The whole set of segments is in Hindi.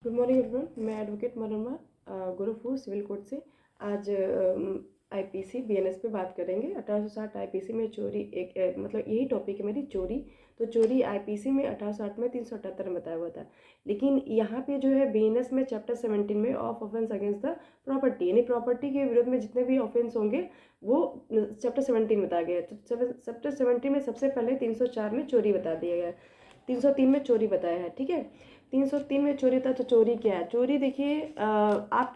Good morning everyone. मैं advocate Manorama Gorakhpur civil court से आज आईपीसी बीएनएस पे बात करेंगे। 1860 आईपीसी में चोरी मतलब यही टॉपिक है मेरी, चोरी। तो चोरी आईपीसी में 1860 में 378 में बताया हुआ था, लेकिन यहाँ पे जो है बीएनएस में चैप्टर 17 में of offence against the property, यानी प्रॉपर्टी के विरोध में जितने भी ऑफेंस होंगे वो चैप्टर 17 बताया गया है। तो चैप्टर 17 में सबसे पहले 304 में चोरी बता दिया गया है, 303 में चोरी बताया है। ठीक है, 303 में चोरी था। तो चोरी क्या है? चोरी देखिए, आप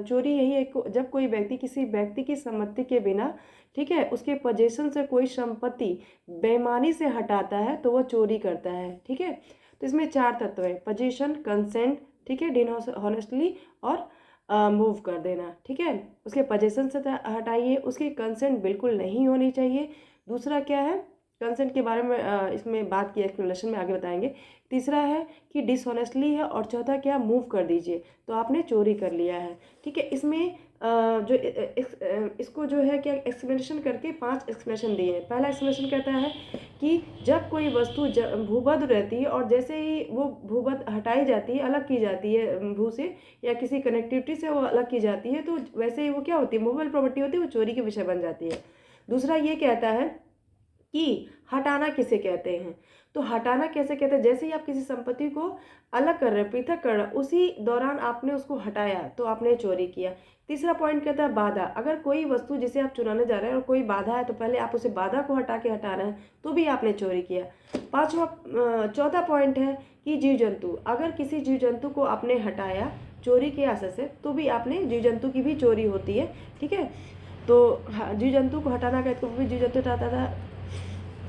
चोरी यही है जब कोई व्यक्ति किसी व्यक्ति की सम्मति के बिना, ठीक है, उसके पोजेशन से कोई संपत्ति बेईमानी से हटाता है तो वह चोरी करता है। ठीक है, तो इसमें 4 तत्व है: पोजेशन, कंसेंट, ठीक है, डिसऑनेस्टली और मूव कर देना। ठीक है, उसके पोजेशन से हटाइए, उसकी कंसेंट बिल्कुल नहीं होनी चाहिए। दूसरा क्या है? कंसेंट के बारे में इसमें बात की, एक्सप्लेनेशन में आगे बताएंगे। तीसरा है कि डिसऑनेस्टली है, और चौथा क्या? मूव कर दीजिए, तो आपने चोरी कर लिया है। ठीक है, इसमें जो इसको जो है क्या एक्सप्लेनेशन करके 5 एक्सप्लेनेशन दिए हैं। पहला एक्सप्लेनेशन कहता है कि जब कोई वस्तु भूबद्ध रहती है और जैसे ही वो भूबद्ध हटाई जाती है, अलग की जाती है भू से या किसी कनेक्टिविटी से वो अलग की जाती है, तो वैसे ही वो क्या होती है? मूवेबल प्रॉपर्टी होती है, वो चोरी के विषय बन जाती है। दूसरा ये कहता है कि हटाना किसे कहते हैं? तो हटाना कैसे कहते हैं? जैसे ही आप किसी संपत्ति को अलग कर रहे हैं, पृथक कर रहे हैं, उसी दौरान आपने उसको हटाया तो आपने चोरी किया। तीसरा पॉइंट कहता है बाधा। अगर कोई वस्तु जिसे आप चुराने जा रहे हैं और कोई बाधा है तो पहले आप उसे बाधा को हटा के हटा रहे हैं तो भी आपने चोरी किया। चौथा पॉइंट है कि जीव जंतु। अगर किसी जीव जंतु को आपने हटाया चोरी के आशय से तो भी आपने, जीव जंतु की भी चोरी होती है। ठीक है, तो जीव जंतु को हटाना कहते भी जीव जंतु हटाता था,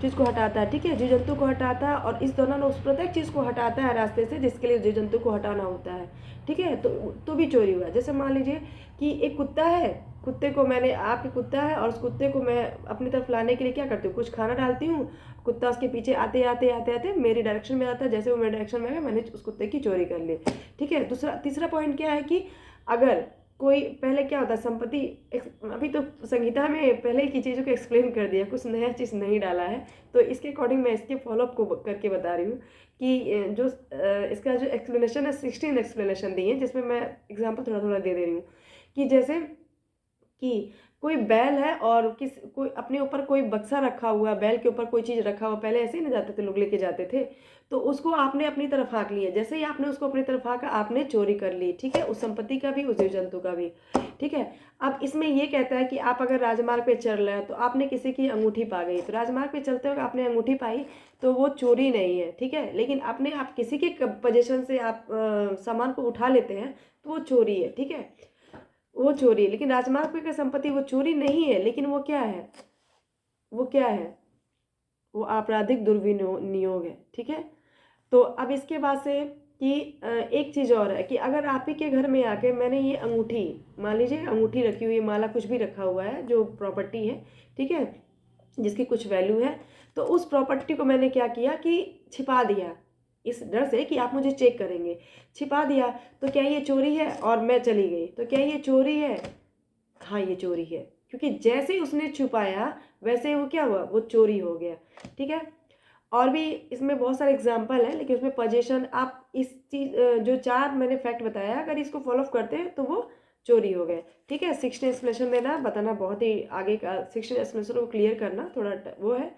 चीज़ को हटाता है। ठीक है, जीव जंतु को हटाता है और इस दौरान उस प्रत्येक चीज़ को हटाता है रास्ते से जिसके लिए जीव जंतु को हटाना होता है। ठीक है, तो भी चोरी हुआ। जैसे मान लीजिए कि एक कुत्ता है, कुत्ते को मैंने, आपके कुत्ता है और उस कुत्ते को मैं अपनी तरफ लाने के लिए क्या करती हूँ? कुछ खाना डालती हूँ, कुत्ता उसके पीछे आते आते आते आते मेरी डायरेक्शन में आता है। जैसे वो मेरे डायरेक्शन में आया, मैंने उस कुत्ते की चोरी कर ली। ठीक है, तीसरा पॉइंट क्या है कि अगर कोई, पहले क्या होता है संपत्ति, अभी तो संहिता में पहले की चीज़ों को एक्सप्लेन कर दिया, कुछ नया चीज़ नहीं डाला है, तो इसके अकॉर्डिंग मैं इसके फॉलोअप को करके बता रही हूँ कि जो इसका जो एक्सप्लेनेशन है 16 एक्सप्लेनेशन दी है, जिसमें मैं एग्जांपल थोड़ा थोड़ा दे रही हूँ। कि जैसे कि कोई बैल है और कोई अपने ऊपर कोई बक्सा रखा हुआ, बैल के ऊपर कोई चीज़ रखा हुआ, पहले ऐसे ही ना जाते थे लोग, लेके जाते थे, तो उसको आपने अपनी तरफ हाँक लिया। जैसे ही आपने उसको अपनी तरफ हाँका, आपने चोरी कर ली। ठीक है, उस संपत्ति का भी, उस जीव जंतु का भी। ठीक है, अब इसमें ये कहता है कि आप अगर राजमार्ग पे चल रहे हैं तो आपने किसी की अंगूठी पा गई, तो राजमार्ग पे चलते हुए आपने अंगूठी पाई तो वो चोरी नहीं है। ठीक है, लेकिन आप किसी के पोजीशन से आप सामान को उठा लेते हैं तो वो चोरी है। ठीक है, वो चोरी है, लेकिन राजमार्ग पे का संपत्ति वो चोरी नहीं है, लेकिन वो क्या है? वो क्या है? वो आपराधिक दुर्विनियोग है। ठीक है, तो अब इसके बाद से कि एक चीज़ और है कि अगर आप ही के घर में आके मैंने ये अंगूठी, मान लीजिए अंगूठी रखी हुई है, माला, कुछ भी रखा हुआ है जो प्रॉपर्टी है, ठीक है, जिसकी कुछ वैल्यू है, तो उस प्रॉपर्टी को मैंने क्या किया कि छिपा दिया, इस डर से कि आप मुझे चेक करेंगे, छिपा दिया। तो क्या ये चोरी है? और मैं चली गई, तो क्या ये चोरी है? हाँ, ये चोरी है, क्योंकि जैसे ही उसने छुपाया वैसे ही वो क्या हुआ? वो चोरी हो गया। ठीक है, और भी इसमें बहुत सारे एग्जाम्पल हैं, लेकिन उसमें पोजीशन, आप इस चीज़ जो 4 मैंने फैक्ट बताया, अगर इसको फॉलो करते हैं तो वो चोरी हो गए। ठीक है, 16 एक्सप्लेनेशन देना, बताना बहुत ही आगे का, 16 एक्सप्लेनेशन को क्लियर करना थोड़ा वो है,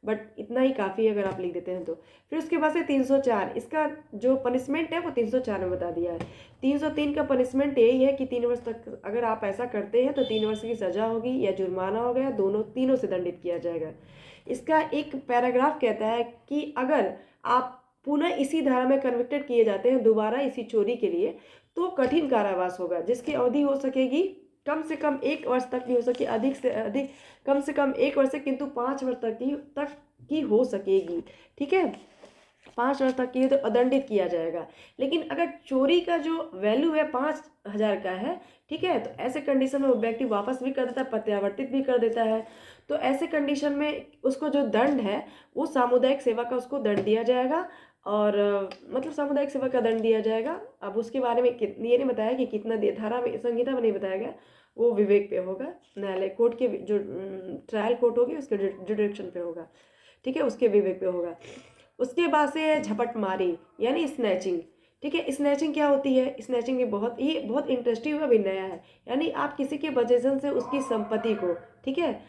बट इतना ही काफ़ी है अगर आप लिख देते हैं तो। फिर उसके बाद से 304, इसका जो पनिशमेंट है वो 304 में बता दिया है। 303 का पनिशमेंट यही है कि 3 वर्ष तक अगर आप ऐसा करते हैं तो 3 वर्ष की सज़ा होगी या जुर्माना हो गया, तीनों से दंडित किया जाएगा। इसका एक पैराग्राफ कहता है कि अगर आप पुनः इसी धारा में कन्विक्टेड किए जाते हैं दोबारा इसी चोरी के लिए, तो कठिन कारावास होगा, जिसकी अवधि हो सकेगी कम से कम 1 वर्ष तक की हो सके, अधिक से अधिक कम से कम 1 वर्ष से, किंतु 5 वर्ष तक की हो सकेगी। ठीक है, 5 वर्ष तक की तो दंडित किया जाएगा। लेकिन अगर चोरी का जो वैल्यू है 5,000 का है, ठीक है, तो ऐसे कंडीशन में वो व्यक्ति वापस भी कर देता है, प्रत्यावर्तित भी कर देता है, तो ऐसे कंडीशन में उसको जो दंड है वो सामुदायिक सेवा का उसको दंड दिया जाएगा, और मतलब सामुदायिक सेवा का दंड दिया जाएगा। अब उसके बारे में ये नहीं बताया कि कितना दिया, धारा में, संहिता में नहीं बताया गया, वो विवेक पे होगा, न्यायालय कोर्ट के जो ट्रायल कोर्ट होगी उसके जुडिक्शन पे होगा। ठीक है, उसके विवेक पे होगा। उसके बाद से झपट मारी यानी स्नैचिंग। ठीक है। स्नैचिंग क्या होती है? स्नैचिंग भी बहुत इंटरेस्टिंग और भी नया है। यानी आप किसी के वजह से उसकी संपत्ति को, ठीक है,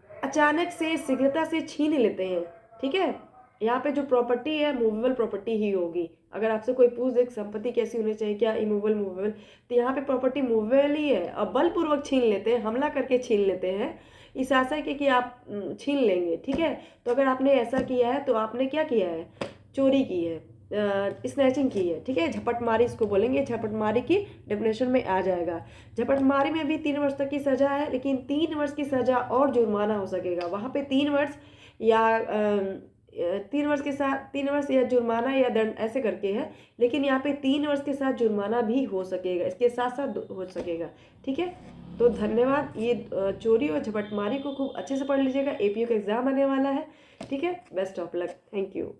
अचानक से शीघ्रता से छीन लेते हैं। ठीक है। यहाँ पे जो प्रॉपर्टी है मूवेबल प्रॉपर्टी ही होगी। अगर आपसे कोई पूछ दे संपत्ति कैसी होनी चाहिए, क्या इमूवेबल मूवेबल, तो यहाँ पे प्रॉपर्टी मूवेबल ही है और बलपूर्वक छीन लेते हैं, हमला करके छीन लेते हैं इस आशा के कि आप छीन लेंगे। ठीक है। तो अगर आपने ऐसा किया है तो आपने क्या किया है? चोरी की है, स्नैचिंग की है। ठीक है। झपटमारी इसको बोलेंगे, झपटमारी की डेफिनेशन में आ जाएगा। झपटमारी में भी 3 वर्ष तक की सजा है, लेकिन 3 वर्ष की सजा और जुर्माना हो सकेगा। वहाँ पे 3 वर्ष या 3 वर्ष के साथ 3 वर्ष या जुर्माना या दंड ऐसे करके है, लेकिन यहाँ पे 3 वर्ष के साथ जुर्माना भी हो सकेगा, इसके साथ साथ हो सकेगा। ठीक है। तो धन्यवाद। ये चोरी और झपटमारी को खूब अच्छे से पढ़ लीजिएगा, एपीयू का एग्जाम आने वाला है। ठीक है। Best of luck. Thank you.